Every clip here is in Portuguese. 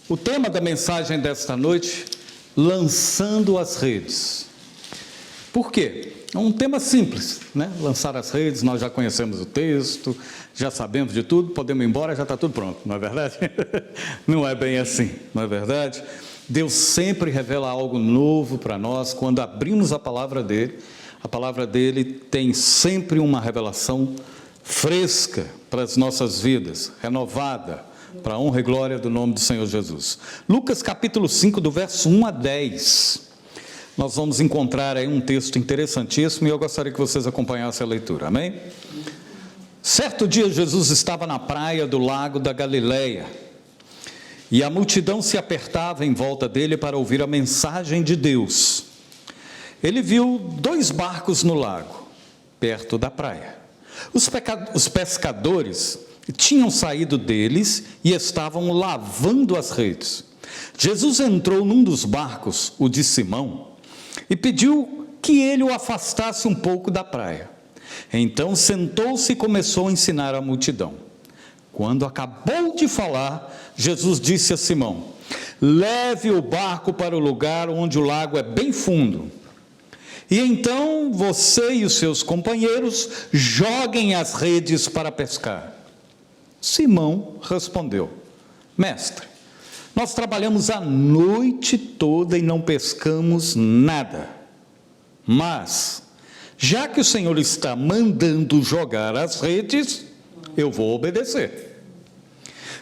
O tema da mensagem desta noite, lançando as redes. Por quê? É um tema simples, né? Lançar as redes, nós já conhecemos o texto, já sabemos de tudo, podemos ir embora, já está tudo pronto, não é verdade? Não é bem assim, não é verdade? Deus sempre revela algo novo para nós quando abrimos a palavra dele. A palavra dele tem sempre uma revelação fresca para as nossas vidas, renovada, para a honra e glória do nome do Senhor Jesus. Lucas capítulo 5, do verso 1 a 10. Nós vamos encontrar aí um texto interessantíssimo e eu gostaria que vocês acompanhassem a leitura, amém? Certo dia Jesus estava na praia do lago da Galileia e a multidão se apertava em volta dele para ouvir a mensagem de Deus. Ele viu 2 barcos no lago, perto da praia. Os pescadores tinham saído deles e estavam lavando as redes. Jesus entrou num dos barcos, o de Simão, e pediu que ele o afastasse um pouco da praia. Então sentou-se e começou a ensinar a multidão. Quando acabou de falar, Jesus disse a Simão: leve o barco para o lugar onde o lago é bem fundo. E então você e os seus companheiros joguem as redes para pescar. Simão respondeu: mestre, nós trabalhamos a noite toda e não pescamos nada. Mas, já que o Senhor está mandando jogar as redes, eu vou obedecer.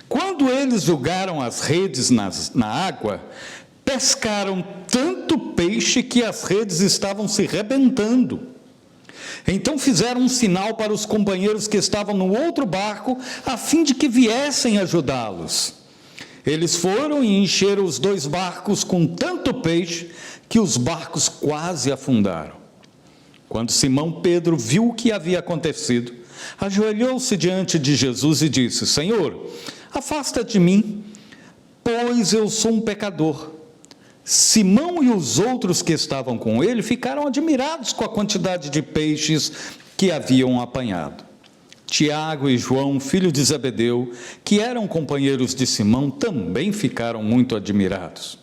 Quando eles jogaram as redes na água, pescaram tanto peixe que as redes estavam se rebentando. Então fizeram um sinal para os companheiros que estavam no outro barco, a fim de que viessem ajudá-los. Eles foram e encheram os 2 barcos com tanto peixe que os barcos quase afundaram. Quando Simão Pedro viu o que havia acontecido, ajoelhou-se diante de Jesus e disse: Senhor, afasta de mim, pois eu sou um pecador. Simão e os outros que estavam com ele ficaram admirados com a quantidade de peixes que haviam apanhado. Tiago e João, filho de Zebedeu, que eram companheiros de Simão, também ficaram muito admirados.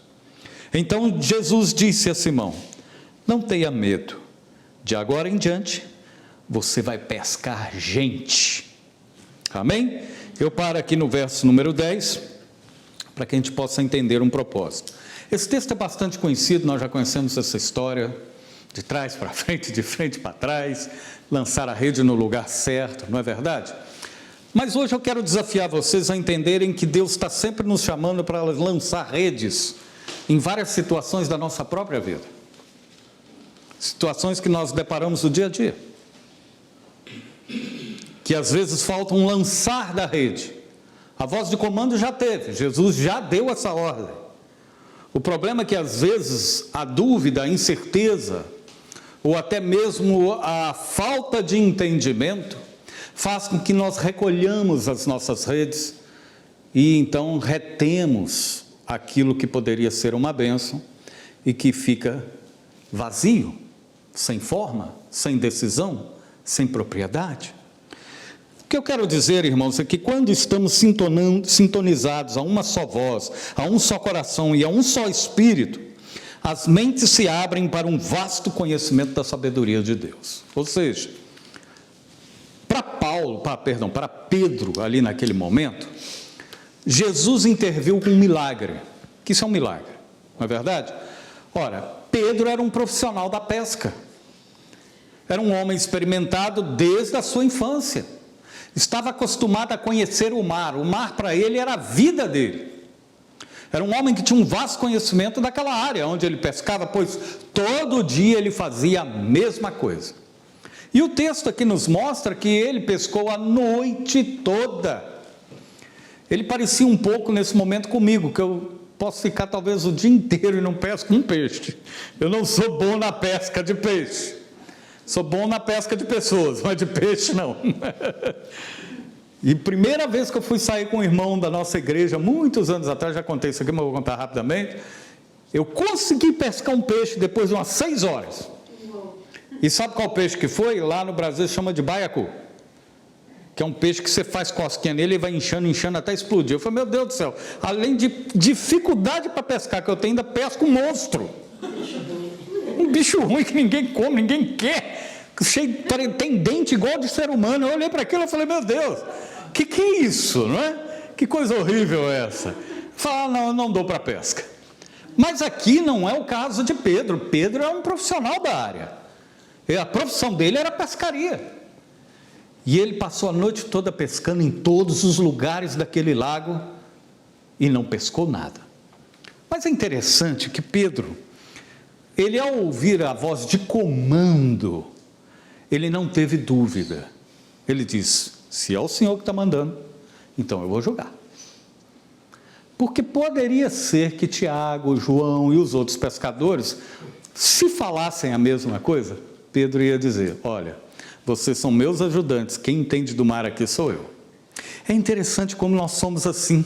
Então Jesus disse a Simão: não tenha medo, de agora em diante você vai pescar gente. Amém? Eu paro aqui no verso número 10, para que a gente possa entender um propósito. Esse texto é bastante conhecido, nós já conhecemos essa história, de trás para frente, de frente para trás, lançar a rede no lugar certo, não é verdade? Mas hoje eu quero desafiar vocês a entenderem que Deus está sempre nos chamando para lançar redes em várias situações da nossa própria vida. Situações que nós deparamos no dia a dia. Que às vezes falta um lançar da rede. A voz de comando já teve, Jesus já deu essa ordem. O problema é que às vezes a dúvida, a incerteza, ou até mesmo a falta de entendimento, faz com que nós recolhamos as nossas redes e então retemos aquilo que poderia ser uma bênção e que fica vazio, sem forma, sem decisão, sem propriedade. O que eu quero dizer, irmãos, é que quando estamos sintonizados a uma só voz, a um só coração e a um só espírito, as mentes se abrem para um vasto conhecimento da sabedoria de Deus. Ou seja, para Pedro, ali naquele momento, Jesus interviu com um milagre. Que isso é um milagre, não é verdade? Ora, Pedro era um profissional da pesca. Era um homem experimentado desde a sua infância. Estava acostumado a conhecer o mar para ele era a vida dele. Era um homem que tinha um vasto conhecimento daquela área onde ele pescava, pois todo dia ele fazia a mesma coisa. E o texto aqui nos mostra que ele pescou a noite toda. Ele parecia um pouco nesse momento comigo, que eu posso ficar talvez o dia inteiro e não pesco um peixe. Eu não sou bom na pesca de peixe. Sou bom na pesca de pessoas, mas de peixe não. E primeira vez que eu fui sair com um irmão da nossa igreja, muitos anos atrás, já contei isso aqui, mas vou contar rapidamente, eu consegui pescar um peixe depois de umas 6 horas. E sabe qual peixe que foi? Lá no Brasil chama de baiacu. que é um peixe que você faz cosquinha nele e vai inchando, inchando até explodir. Eu falei, meu Deus do céu, além de dificuldade para pescar que eu tenho, ainda pesco um monstro. Um bicho ruim que ninguém come, ninguém quer, cheio, tem dente igual de ser humano. Eu olhei para aquilo e falei, meu Deus, que é isso, não é? Que coisa horrível é essa? Falei, não, não dou para pesca. Mas aqui não é o caso de Pedro. Pedro é um profissional da área. A profissão dele era pescaria. E ele passou a noite toda pescando em todos os lugares daquele lago e não pescou nada. Mas é interessante que Pedro, ele ao ouvir a voz de comando, ele não teve dúvida. Ele disse, se é o Senhor que está mandando, então eu vou jogar. Porque poderia ser que Tiago, João e os outros pescadores, se falassem a mesma coisa, Pedro ia dizer, olha, vocês são meus ajudantes, quem entende do mar aqui sou eu. É interessante como nós somos assim.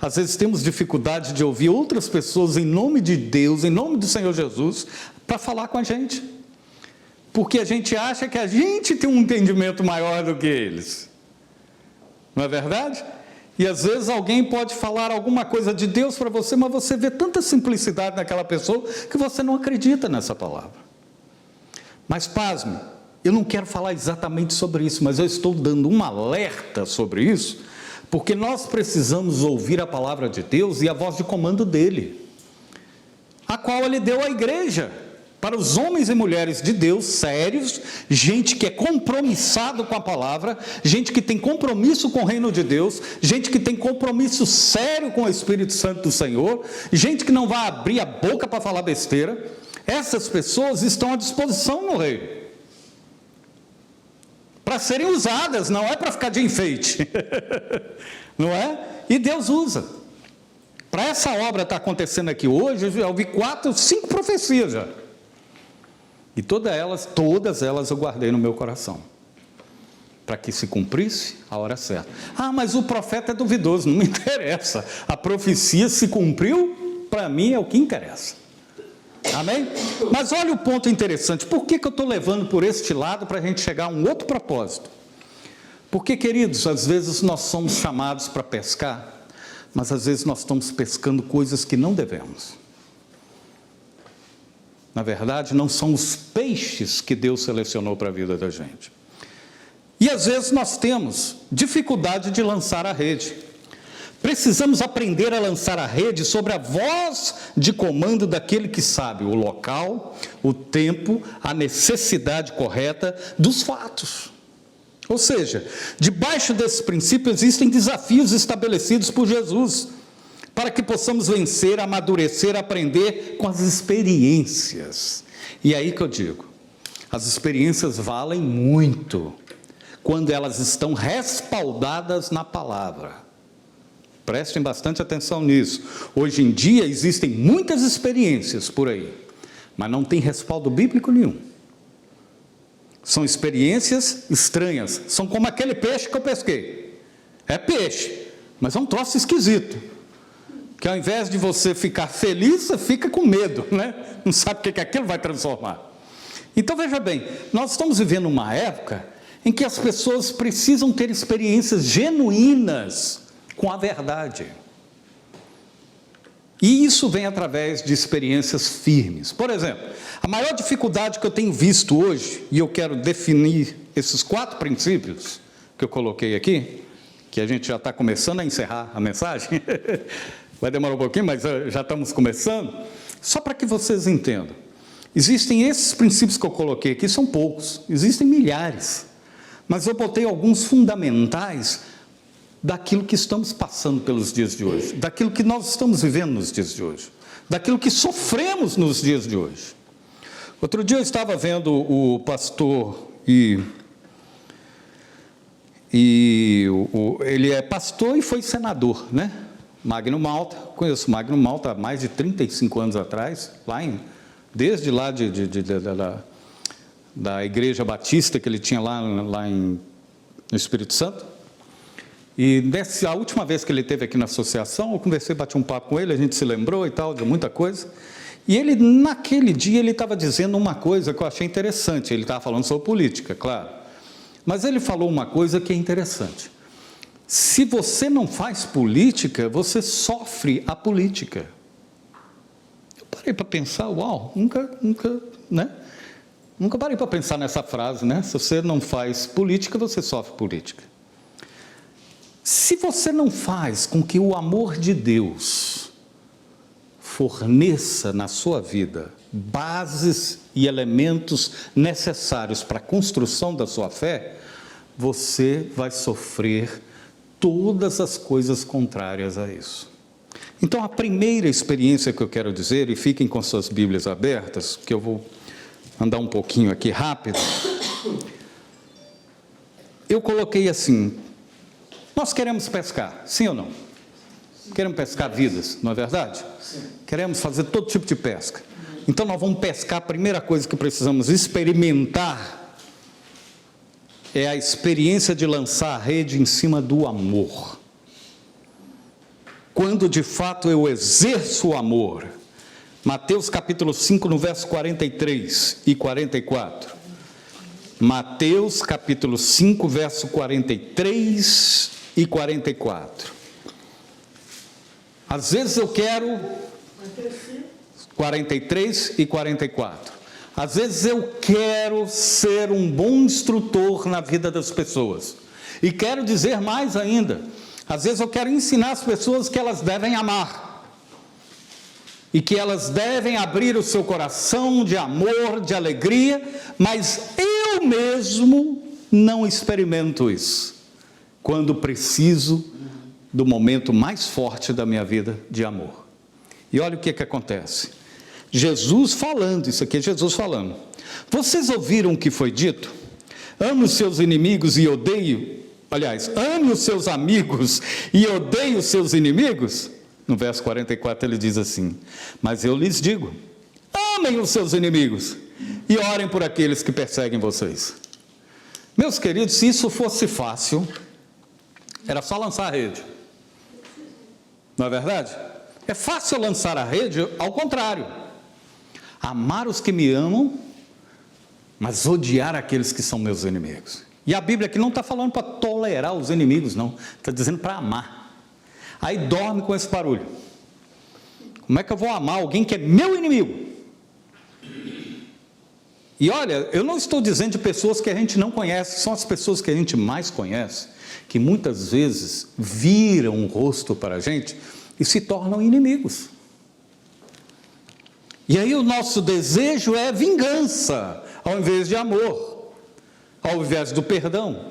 Às vezes temos dificuldade de ouvir outras pessoas em nome de Deus, em nome do Senhor Jesus, para falar com a gente. Porque a gente acha que a gente tem um entendimento maior do que eles. Não é verdade? E às vezes alguém pode falar alguma coisa de Deus para você, mas você vê tanta simplicidade naquela pessoa que você não acredita nessa palavra. Mas pasme, eu não quero falar exatamente sobre isso, mas eu estou dando um alerta sobre isso, porque nós precisamos ouvir a palavra de Deus e a voz de comando dele, a qual ele deu à igreja, para os homens e mulheres de Deus sérios, gente que é compromissado com a palavra, gente que tem compromisso com o reino de Deus, gente que tem compromisso sério com o Espírito Santo do Senhor, gente que não vai abrir a boca para falar besteira. Essas pessoas estão à disposição no reino, para serem usadas, não é para ficar de enfeite, não é? E Deus usa. Para essa obra estar acontecendo aqui hoje, eu ouvi 4, 5 profecias já. E todas elas eu guardei no meu coração, para que se cumprisse a hora certa. Ah, mas o profeta é duvidoso, não me interessa. A profecia se cumpriu, para mim é o que interessa. Amém? Mas olha o ponto interessante. Por que eu estou levando por este lado para a gente chegar a um outro propósito? Porque, queridos, às vezes nós somos chamados para pescar, mas às vezes nós estamos pescando coisas que não devemos. Na verdade, não são os peixes que Deus selecionou para a vida da gente. E às vezes nós temos dificuldade de lançar a rede. Precisamos aprender a lançar a rede sobre a voz de comando daquele que sabe o local, o tempo, a necessidade correta dos fatos. Ou seja, debaixo desse princípio existem desafios estabelecidos por Jesus, para que possamos vencer, amadurecer, aprender com as experiências. E aí que eu digo, as experiências valem muito, quando elas estão respaldadas na palavra. Prestem bastante atenção nisso. Hoje em dia existem muitas experiências por aí, mas não tem respaldo bíblico nenhum. São experiências estranhas, são como aquele peixe que eu pesquei. É peixe, mas é um troço esquisito, que ao invés de você ficar feliz, você fica com medo, né? Não sabe o que aquilo vai transformar. Então veja bem, nós estamos vivendo uma época em que as pessoas precisam ter experiências genuínas com a verdade. E isso vem através de experiências firmes. Por exemplo, a maior dificuldade que eu tenho visto hoje, e eu quero definir esses 4 princípios que eu coloquei aqui, que a gente já está começando a encerrar a mensagem, vai demorar um pouquinho, mas já estamos começando, só para que vocês entendam. Existem esses princípios que eu coloquei aqui, são poucos, existem milhares, mas eu botei alguns fundamentais daquilo que estamos passando pelos dias de hoje, daquilo que nós estamos vivendo nos dias de hoje, daquilo que sofremos nos dias de hoje. Outro dia eu estava vendo o pastor ele é pastor e foi senador, né? Magno Malta, conheço Magno Malta há mais de 35 anos atrás, desde lá da Igreja Batista que ele tinha lá no Espírito Santo. E a última vez que ele esteve aqui na associação, eu conversei, bati um papo com ele, a gente se lembrou e tal, de muita coisa. E ele, naquele dia, ele estava dizendo uma coisa que eu achei interessante, ele estava falando sobre política, claro. Mas ele falou uma coisa que é interessante. Se você não faz política, você sofre a política. Eu parei para pensar, uau, nunca, né? Nunca parei para pensar nessa frase, né? Se você não faz política, você sofre política. Se você não faz com que o amor de Deus forneça na sua vida bases e elementos necessários para a construção da sua fé, você vai sofrer todas as coisas contrárias a isso. Então, a primeira experiência que eu quero dizer, e fiquem com suas Bíblias abertas, que eu vou andar um pouquinho aqui rápido, eu coloquei assim: nós queremos pescar, sim ou não? Queremos pescar vidas, não é verdade? Sim. Queremos fazer todo tipo de pesca. Então nós vamos pescar, a primeira coisa que precisamos experimentar é a experiência de lançar a rede em cima do amor. Quando de fato eu exerço o amor. Mateus capítulo 5, no verso 43 e 44. Mateus capítulo 5, verso 43 e 44. Às vezes eu quero... 43 e 44. Às vezes eu quero ser um bom instrutor na vida das pessoas. E quero dizer mais ainda. Às vezes eu quero ensinar as pessoas que elas devem amar. E que elas devem abrir o seu coração de amor, de alegria. Mas eu mesmo não experimento isso. Quando preciso do momento mais forte da minha vida de amor. E olha o que acontece. Jesus falando, isso aqui é Jesus falando. Vocês ouviram o que foi dito? Ame os seus inimigos e odeie, aliás, ame os seus amigos e odeie os seus inimigos? No verso 44 ele diz assim: mas eu lhes digo, amem os seus inimigos e orem por aqueles que perseguem vocês. Meus queridos, se isso fosse fácil, era só lançar a rede. Não é verdade? É fácil lançar a rede, ao contrário. Amar os que me amam, mas odiar aqueles que são meus inimigos. E a Bíblia aqui não está falando para tolerar os inimigos, não. Está dizendo para amar. Aí dorme com esse barulho. Como é que eu vou amar alguém que é meu inimigo? E olha, eu não estou dizendo de pessoas que a gente não conhece, são as pessoas que a gente mais conhece, que muitas vezes viram o rosto para a gente e se tornam inimigos. E aí o nosso desejo é vingança, ao invés de amor, ao invés do perdão.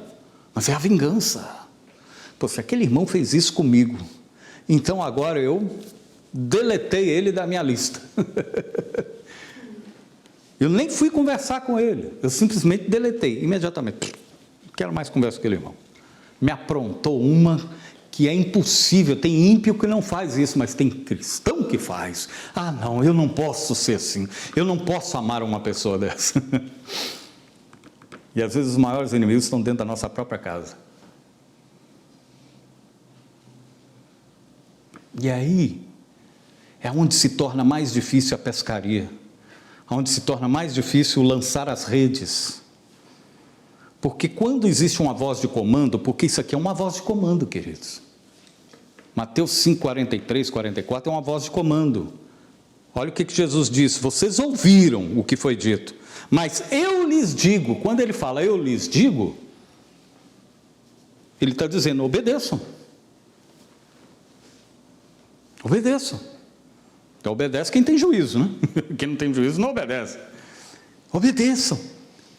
Mas é a vingança. Pô, se aquele irmão fez isso comigo, então agora eu deletei ele da minha lista. Eu nem fui conversar com ele, eu simplesmente deletei, imediatamente. Não quero mais conversa com aquele irmão. Me aprontou uma que é impossível, tem ímpio que não faz isso, mas tem cristão que faz. Ah, não, eu não posso ser assim, eu não posso amar uma pessoa dessa. E às vezes os maiores inimigos estão dentro da nossa própria casa. E aí, é onde se torna mais difícil a pescaria, onde se torna mais difícil lançar as redes. Porque quando existe uma voz de comando, porque isso aqui é uma voz de comando, queridos. Mateus 5, 43, 44 é uma voz de comando. Olha o que Jesus disse: vocês ouviram o que foi dito, mas eu lhes digo. Quando ele fala eu lhes digo, ele está dizendo obedeçam. Obedeçam. Então obedece quem tem juízo, né? Quem não tem juízo não obedece. Obedeçam.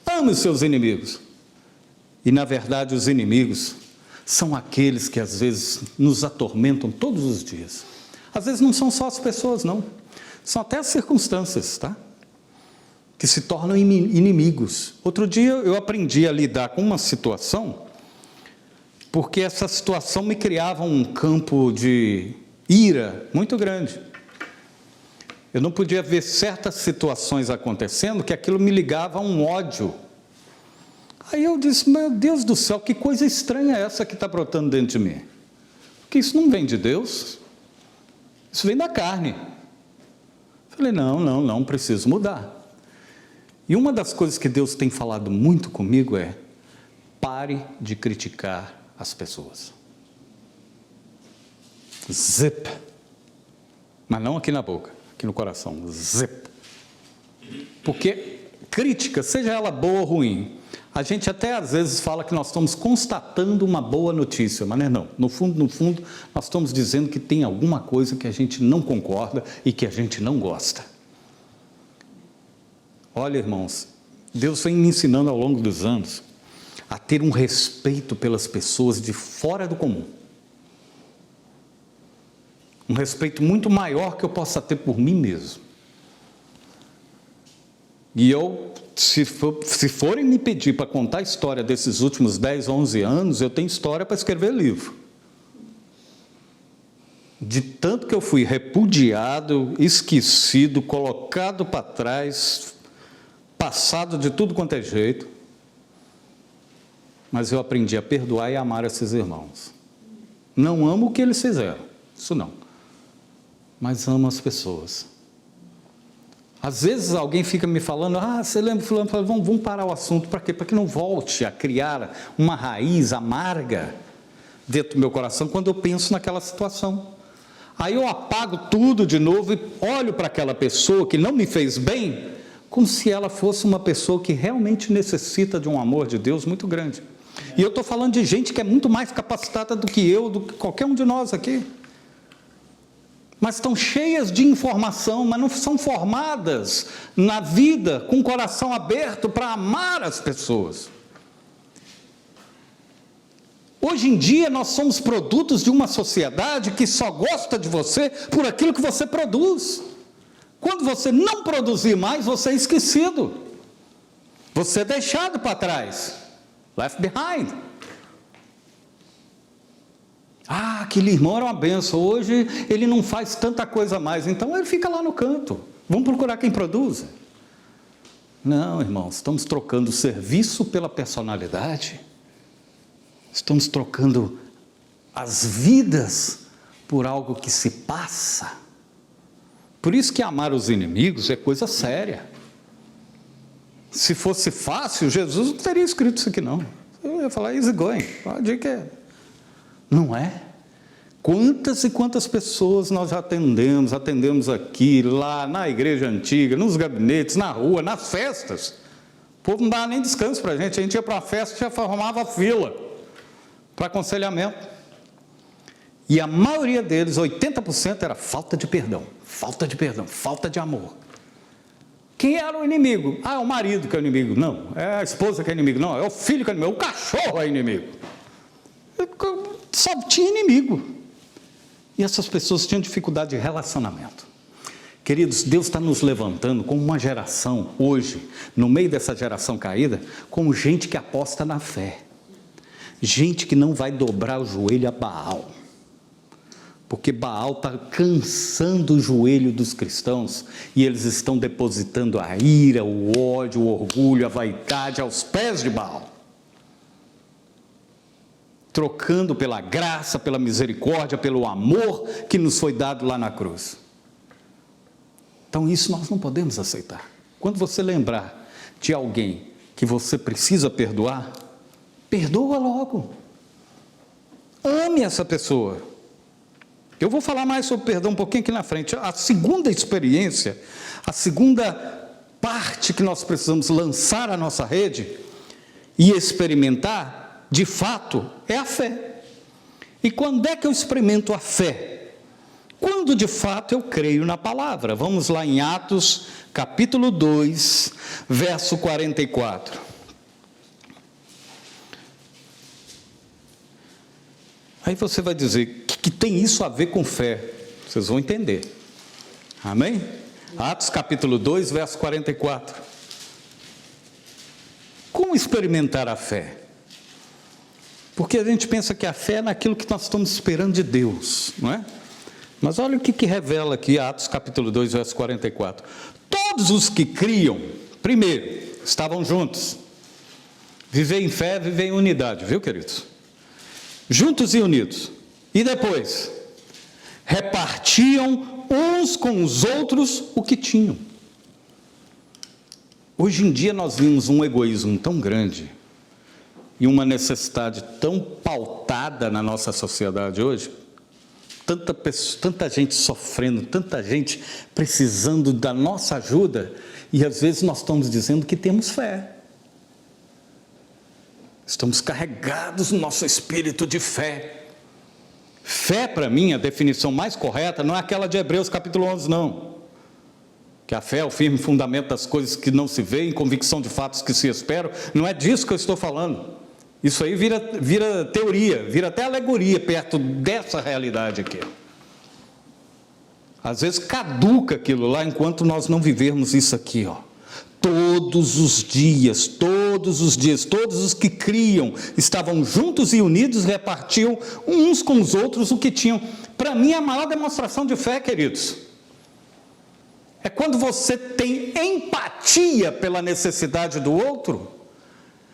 Ame os seus inimigos. E na verdade os inimigos são aqueles que às vezes nos atormentam todos os dias. Às vezes não são só as pessoas, não. São até as circunstâncias, tá? Que se tornam inimigos. Outro dia eu aprendi a lidar com uma situação, porque essa situação me criava um campo de ira muito grande. Eu não podia ver certas situações acontecendo, que aquilo me ligava a um ódio. Aí eu disse, meu Deus do céu, que coisa estranha é essa que está brotando dentro de mim? Porque isso não vem de Deus, isso vem da carne. Falei, não, preciso mudar. E uma das coisas que Deus tem falado muito comigo é, Pare de criticar as pessoas. Zip. Mas não aqui na boca, aqui no coração. Zip. Porque crítica, seja ela boa ou ruim, a gente até às vezes fala que nós estamos constatando uma boa notícia, mas não é não. No fundo, nós estamos dizendo que tem alguma coisa que a gente não concorda e que a gente não gosta. Olha, irmãos, Deus vem me ensinando ao longo dos anos a ter um respeito pelas pessoas de fora do comum. Um respeito muito maior que eu possa ter por mim mesmo. E eu, se forem me pedir para contar a história desses últimos 10, 11 anos, eu tenho história para escrever livro. De tanto que eu fui repudiado, esquecido, colocado para trás, passado de tudo quanto é jeito, mas eu aprendi a perdoar e amar esses irmãos. Não amo o que eles fizeram, isso não, mas amo as pessoas. Às vezes alguém fica me falando, você lembra fulano? Vamos parar o assunto, para quê? Para que não volte a criar uma raiz amarga dentro do meu coração quando eu penso naquela situação. Aí eu apago tudo de novo e olho para aquela pessoa que não me fez bem, como se ela fosse uma pessoa que realmente necessita de um amor de Deus muito grande. E eu estou falando de gente que é muito mais capacitada do que eu, do que qualquer um de nós aqui. Mas estão cheias de informação, mas não são formadas na vida com o coração aberto para amar as pessoas. Hoje em dia nós somos produtos de uma sociedade que só gosta de você por aquilo que você produz. Quando você não produzir mais, você é esquecido. Você é deixado para trás. Left behind. Aquele irmão era uma benção, hoje ele não faz tanta coisa mais, então ele fica lá no canto. Vamos procurar quem produz. Não, irmãos, estamos trocando serviço pela personalidade. Estamos trocando as vidas por algo que se passa. Por isso que amar os inimigos é coisa séria. Se fosse fácil, Jesus não teria escrito isso aqui não. Eu ia falar easy going, pode ir que é. Não é? Quantas e quantas pessoas nós já atendemos aqui, lá, na igreja antiga, nos gabinetes, na rua, nas festas. O povo não dava nem descanso para a gente ia para uma festa e já formava fila para aconselhamento. E a maioria deles, 80%, era falta de perdão, falta de amor. Quem era o inimigo? É o marido que é o inimigo. Não, é a esposa que é inimigo. Não, é o filho que é inimigo. O cachorro é inimigo. Só tinha inimigo. E essas pessoas tinham dificuldade de relacionamento. Queridos, Deus está nos levantando como uma geração, hoje, no meio dessa geração caída, como gente que aposta na fé. Gente que não vai dobrar o joelho a Baal. Porque Baal está cansando o joelho dos cristãos e eles estão depositando a ira, o ódio, o orgulho, a vaidade aos pés de Baal. Trocando pela graça, pela misericórdia, pelo amor que nos foi dado lá na cruz. Então isso nós não podemos aceitar. Quando você lembrar de alguém que você precisa perdoar, perdoa logo. Ame essa pessoa. Eu vou falar mais sobre perdão um pouquinho aqui na frente. A segunda experiência, a segunda parte que nós precisamos lançar à nossa rede e experimentar, de fato, é a fé. E quando é que eu experimento a fé? Quando de fato eu creio na palavra. Vamos lá em Atos, capítulo 2, verso 44. Aí você vai dizer, o que tem isso a ver com fé? Vocês vão entender. Amém? Atos capítulo 2, verso 44. Como experimentar a fé? Porque a gente pensa que a fé é naquilo que nós estamos esperando de Deus, não é? Mas olha o que revela aqui Atos capítulo 2, verso 44. Todos os que criam, primeiro, estavam juntos. Viver em fé, viver em unidade, viu, queridos? Juntos e unidos. E depois, repartiam uns com os outros o que tinham. Hoje em dia nós vimos um egoísmo tão grande, e uma necessidade tão pautada na nossa sociedade hoje, tanta gente sofrendo, tanta gente precisando da nossa ajuda, e às vezes nós estamos dizendo que temos fé. Estamos carregados no nosso espírito de fé. Fé, para mim, a definição mais correta não é aquela de Hebreus capítulo 11, não. Que a fé é o firme fundamento das coisas que não se veem, convicção de fatos que se esperam. Não é disso que eu estou falando. Isso aí vira teoria, vira até alegoria perto dessa realidade aqui. Às vezes caduca aquilo lá enquanto nós não vivermos isso aqui, ó. Todos os dias, todos os que criam estavam juntos e unidos, repartiam uns com os outros o que tinham. Para mim, a maior demonstração de fé, queridos, é quando você tem empatia pela necessidade do outro.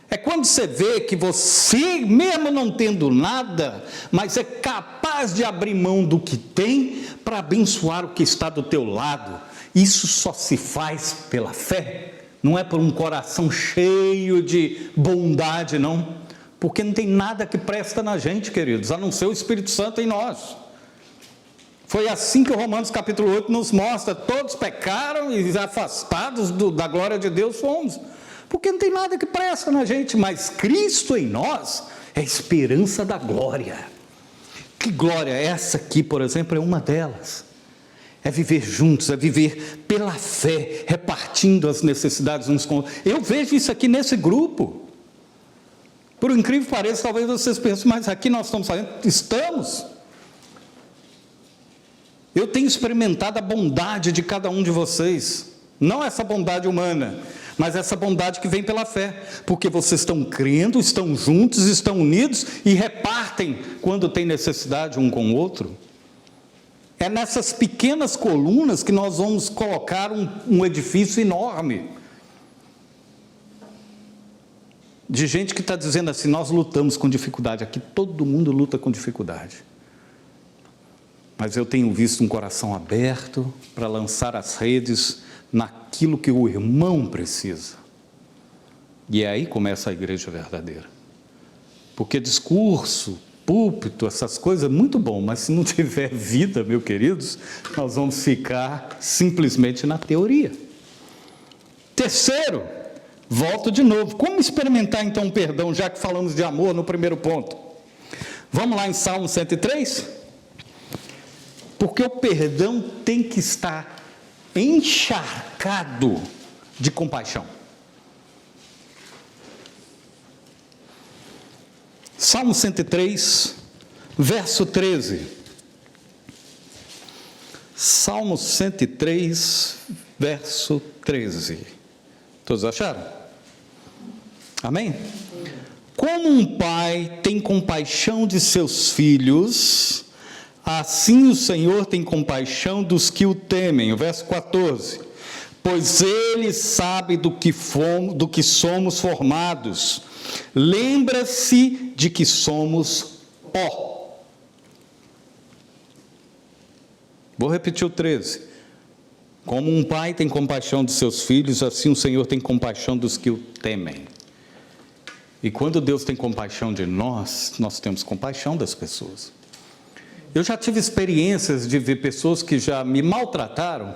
É quando você vê que você, mesmo não tendo nada, mas é capaz de abrir mão do que tem para abençoar o que está do teu lado. Isso só se faz pela fé, não é por um coração cheio de bondade, não. Porque não tem nada que presta na gente, queridos, a não ser o Espírito Santo em nós. Foi assim que o Romanos capítulo 8 nos mostra: todos pecaram e afastados da glória de Deus fomos. Porque não tem nada que presta na gente, mas Cristo em nós é a esperança da glória. Que glória é essa aqui, por exemplo, é uma delas. É viver juntos, é viver pela fé, repartindo as necessidades uns com os outros. Eu vejo isso aqui nesse grupo. Por incrível que pareça, talvez vocês pensem, mas aqui nós estamos fazendo, estamos. Eu tenho experimentado a bondade de cada um de vocês, não essa bondade humana, mas essa bondade que vem pela fé, porque vocês estão crendo, estão juntos, estão unidos e repartem quando tem necessidade um com o outro. É nessas pequenas colunas que nós vamos colocar um edifício enorme. De gente que está dizendo assim, nós lutamos com dificuldade. Aqui todo mundo luta com dificuldade. Mas eu tenho visto um coração aberto para lançar as redes naquilo que o irmão precisa. E aí começa a igreja verdadeira. Porque discurso, púlpito, essas coisas, é muito bom, mas se não tiver vida, meus queridos, nós vamos ficar simplesmente na teoria. Terceiro, volto de novo, como experimentar então o perdão, já que falamos de amor no primeiro ponto? Vamos lá em Salmo 103? Porque o perdão tem que estar encharcado de compaixão. Salmo 103, verso 13. Salmo 103, verso 13. Todos acharam? Amém? Como um pai tem compaixão de seus filhos, assim o Senhor tem compaixão dos que o temem. O verso 14. Pois Ele sabe do que somos formados. Lembra-se de que somos pó. Vou repetir o 13. Como um pai tem compaixão de seus filhos, assim o Senhor tem compaixão dos que o temem. E quando Deus tem compaixão de nós, nós temos compaixão das pessoas. Eu já tive experiências de ver pessoas que já me maltrataram,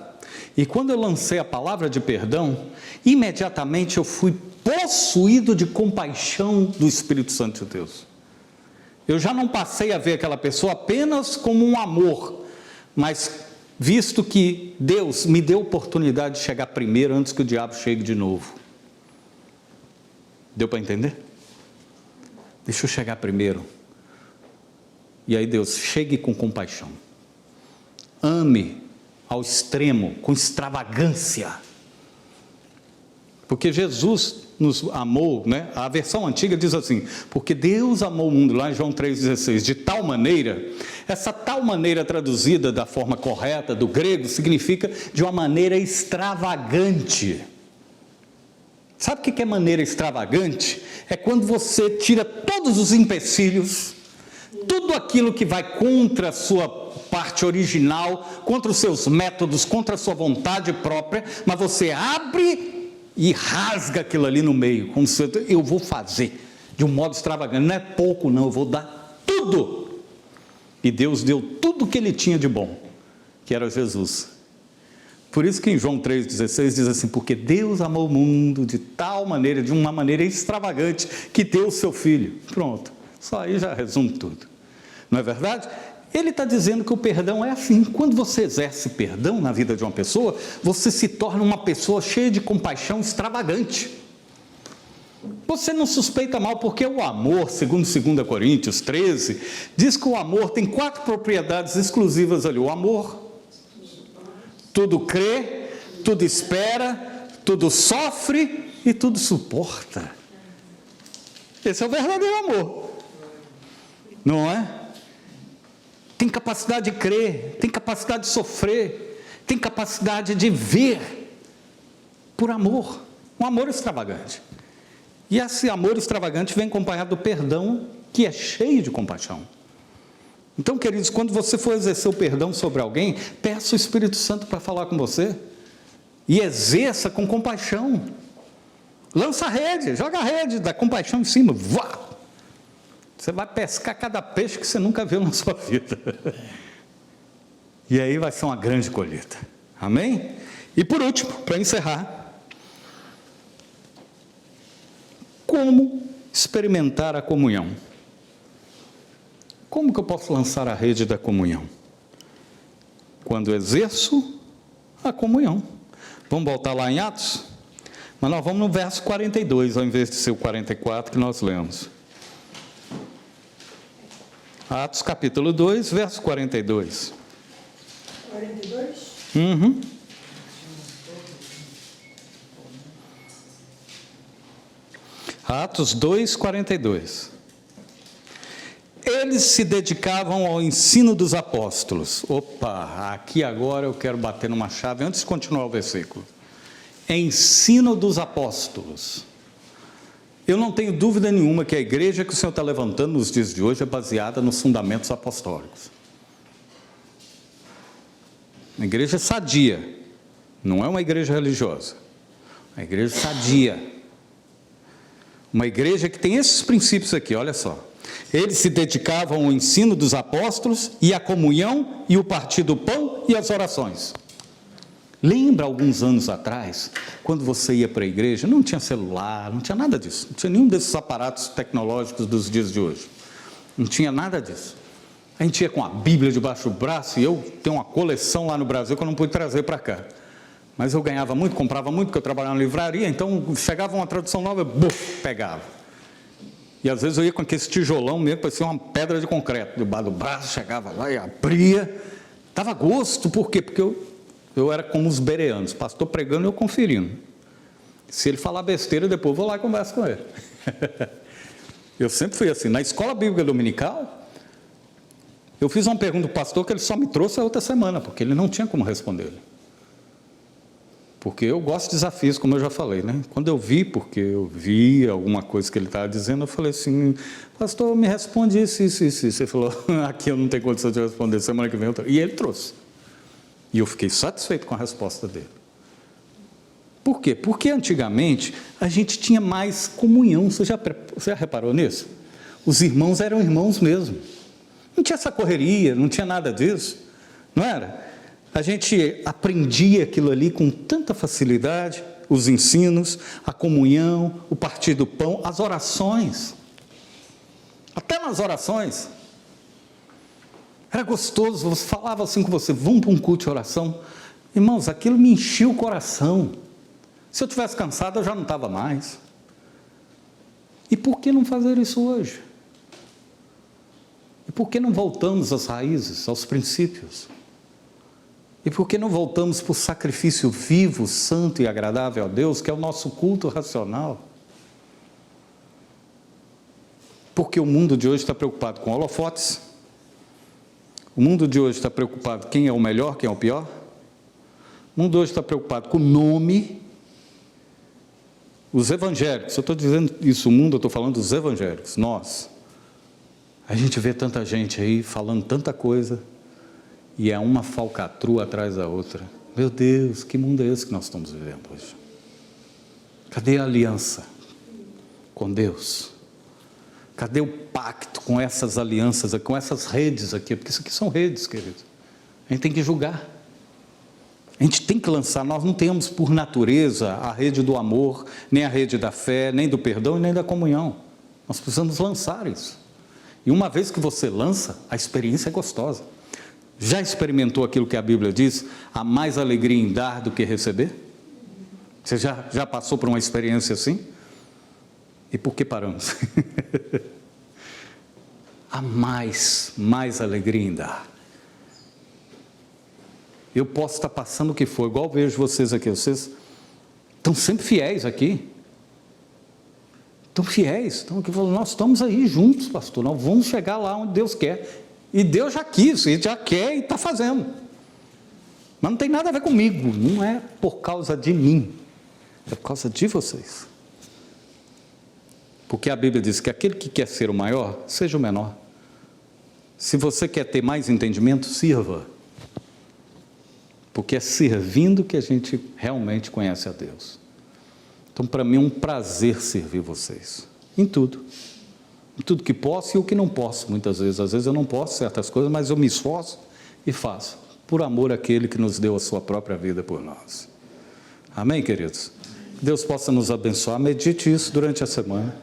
e quando eu lancei a palavra de perdão, imediatamente eu fui possuído de compaixão do Espírito Santo de Deus. Eu já não passei a ver aquela pessoa apenas como um amor, mas visto que Deus me deu a oportunidade de chegar primeiro antes que o diabo chegue de novo. Deu para entender? Deixa eu chegar primeiro. E aí Deus, chegue com compaixão. Ame ao extremo, com extravagância. Porque Jesus nos amou, né? A versão antiga diz assim, porque Deus amou o mundo, lá em João 3,16, de tal maneira, essa tal maneira traduzida da forma correta do grego, significa de uma maneira extravagante. Sabe o que é maneira extravagante? É quando você tira todos os empecilhos, tudo aquilo que vai contra a sua parte original, contra os seus métodos, contra a sua vontade própria, mas você abre e rasga aquilo ali no meio, como se eu vou fazer, de um modo extravagante. Não é pouco, não, eu vou dar tudo. E Deus deu tudo o que ele tinha de bom, que era Jesus. Por isso que em João 3,16 diz assim, porque Deus amou o mundo de tal maneira, de uma maneira extravagante, que deu o seu Filho. Pronto, só aí já resume tudo. Não é verdade? Ele está dizendo que o perdão é assim. Quando você exerce perdão na vida de uma pessoa, você se torna uma pessoa cheia de compaixão extravagante. Você não suspeita mal, porque o amor, segundo 2 Coríntios 13, diz que o amor tem 4 propriedades exclusivas ali. O amor tudo crê, tudo espera, tudo sofre e tudo suporta. Esse é o verdadeiro amor, não é? Tem capacidade de crer, tem capacidade de sofrer, tem capacidade de ver por amor, um amor extravagante. E esse amor extravagante vem acompanhado do perdão, que é cheio de compaixão. Então, queridos, quando você for exercer o perdão sobre alguém, peça o Espírito Santo para falar com você, e exerça com compaixão. Lança a rede, joga a rede da compaixão em cima, vá! Você vai pescar cada peixe que você nunca viu na sua vida. E aí vai ser uma grande colheita. Amém? E por último, para encerrar, como experimentar a comunhão? Como que eu posso lançar a rede da comunhão? Quando exerço a comunhão. Vamos voltar lá em Atos? Mas nós vamos no verso 42, ao invés de ser o 44 que nós lemos. Atos capítulo 2, verso 42. 42? Uhum. Atos 2, 42. Eles se dedicavam ao ensino dos apóstolos. Opa, aqui agora eu quero bater numa chave, antes de continuar o versículo. Ensino dos apóstolos. Eu não tenho dúvida nenhuma que a igreja que o Senhor está levantando nos dias de hoje é baseada nos fundamentos apostólicos. Uma igreja sadia, não é uma igreja religiosa, uma igreja sadia. Uma igreja que tem esses princípios aqui, olha só. Eles se dedicavam ao ensino dos apóstolos e à comunhão e o partir do pão e as orações. Lembra alguns anos atrás, quando você ia para a igreja, não tinha celular, não tinha nada disso, não tinha nenhum desses aparatos tecnológicos dos dias de hoje, não tinha nada disso. A gente ia com a Bíblia debaixo do braço, e eu tenho uma coleção lá no Brasil que eu não pude trazer para cá. Mas eu ganhava muito, comprava muito, porque eu trabalhava na livraria, então chegava uma tradução nova, eu pegava. E às vezes eu ia com aquele tijolão mesmo, parecia uma pedra de concreto, debaixo do braço, chegava lá e abria. Dava gosto, por quê? Porque eu era como os bereanos, pastor pregando e eu conferindo. Se ele falar besteira, depois eu vou lá e converso com ele. Eu sempre fui assim. Na escola bíblica dominical, eu fiz uma pergunta para o pastor que ele só me trouxe a outra semana, porque ele não tinha como responder. Porque eu gosto de desafios, como eu já falei, né? Quando eu vi, porque eu vi alguma coisa que ele estava dizendo, eu falei assim, pastor, me responde isso. Ele falou, aqui eu não tenho condição de responder, semana que vem eu trouxe. E ele trouxe. E eu fiquei satisfeito com a resposta dele. Por quê? Porque antigamente a gente tinha mais comunhão. Você já reparou nisso? Os irmãos eram irmãos mesmo. Não tinha essa correria, não tinha nada disso. Não era? A gente aprendia aquilo ali com tanta facilidade, os ensinos, a comunhão, o partir do pão, as orações. Até nas orações. Era gostoso, você falava assim com você, vamos para um culto de oração. Irmãos, aquilo me enchia o coração. Se eu tivesse cansado, eu já não estava mais. E por que não fazer isso hoje? E por que não voltamos às raízes, aos princípios? E por que não voltamos para o sacrifício vivo, santo e agradável a Deus, que é o nosso culto racional? Porque o mundo de hoje está preocupado com holofotes. O mundo de hoje está preocupado quem é o melhor, quem é o pior. O mundo hoje está preocupado com o nome. Os evangélicos, eu estou dizendo isso, o mundo, eu estou falando dos evangélicos, nós. A gente vê tanta gente aí falando tanta coisa, e é uma falcatrua atrás da outra. Meu Deus, que mundo é esse que nós estamos vivendo hoje? Cadê a aliança com Deus? Cadê o pacto com essas alianças, com essas redes aqui? Porque isso aqui são redes, querido. A gente tem que julgar. A gente tem que lançar. Nós não temos por natureza a rede do amor, nem a rede da fé, nem do perdão, nem da comunhão. Nós precisamos lançar isso. E uma vez que você lança, a experiência é gostosa. Já experimentou aquilo que a Bíblia diz? Há mais alegria em dar do que receber? Você já passou por uma experiência assim? E por que paramos? Há mais alegria em dar. Eu posso estar passando o que for, igual vejo vocês aqui. Vocês estão sempre fiéis aqui. Estão fiéis. Estão aqui falando, nós estamos aí juntos, pastor. Nós vamos chegar lá onde Deus quer. E Deus já quis, Ele já quer e está fazendo. Mas não tem nada a ver comigo. Não é por causa de mim. É por causa de vocês. Porque a Bíblia diz que aquele que quer ser o maior, seja o menor. Se você quer ter mais entendimento, sirva. Porque é servindo que a gente realmente conhece a Deus. Então, para mim, é um prazer servir vocês. Em tudo. Em tudo que posso e o que não posso, muitas vezes. Às vezes eu não posso certas coisas, mas eu me esforço e faço. Por amor àquele que nos deu a sua própria vida por nós. Amém, queridos? Deus possa nos abençoar. Medite isso durante a semana.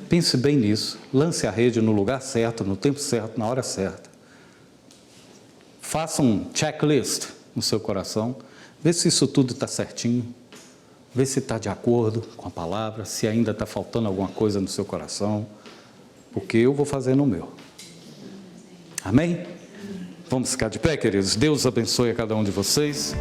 Pense bem nisso. Lance a rede no lugar certo, no tempo certo, na hora certa. Faça um checklist no seu coração. Vê se isso tudo está certinho. Vê se está de acordo com a palavra, se ainda está faltando alguma coisa no seu coração. Porque eu vou fazer no meu. Amém? Vamos ficar de pé, queridos? Deus abençoe a cada um de vocês.